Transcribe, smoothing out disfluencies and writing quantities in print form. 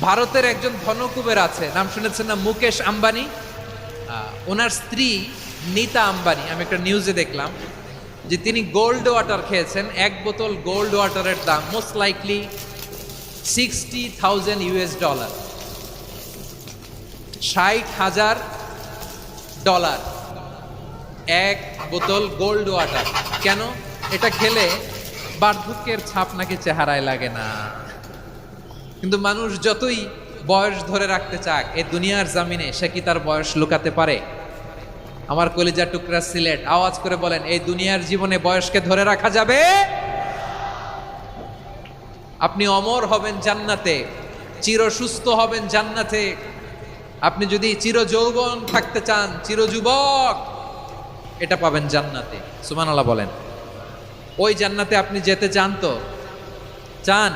ভারতের একজন ধনকুবের আছে, নাম শুনেছেন না? মুকেশ আম্বানি। ওনার স্ত্রী নীতা আম্বানি, আমি একটা নিউজে দেখলাম যে তিনি গোল্ড ওয়াটার খেয়েছেন। এক বোতল গোল্ড ওয়াটারের দাম মোস্ট লাইকলি $60,000, $60,000 এক বোতল গোল্ড ওয়াটার। কেন? এটা খেলে বার্ধক্যের ছাপ নাকি চেহারায় লাগে না। কিন্তু মানুষ যতই বয়স ধরে রাখতে চাক এই দুনিয়ার জামিনে, সে কি তার বয়স লুকাতে পারে? আমার কলিজার টুকরা সিলেট, আওয়াজ করে বলেন, এই দুনিয়ার জীবনে বয়সকে ধরে রাখা যাবে? আপনি অমর হবেন জান্নাতে, চির সুস্থ হবেন জান্নাতে। আপনি যদি চির যৌবন থাকতে চান, চির যুবক, এটা পাবেন জান্নাতে। সুবহানাল্লাহ বলেন। ওই জান্নাতে আপনি যেতে চান তো? চান?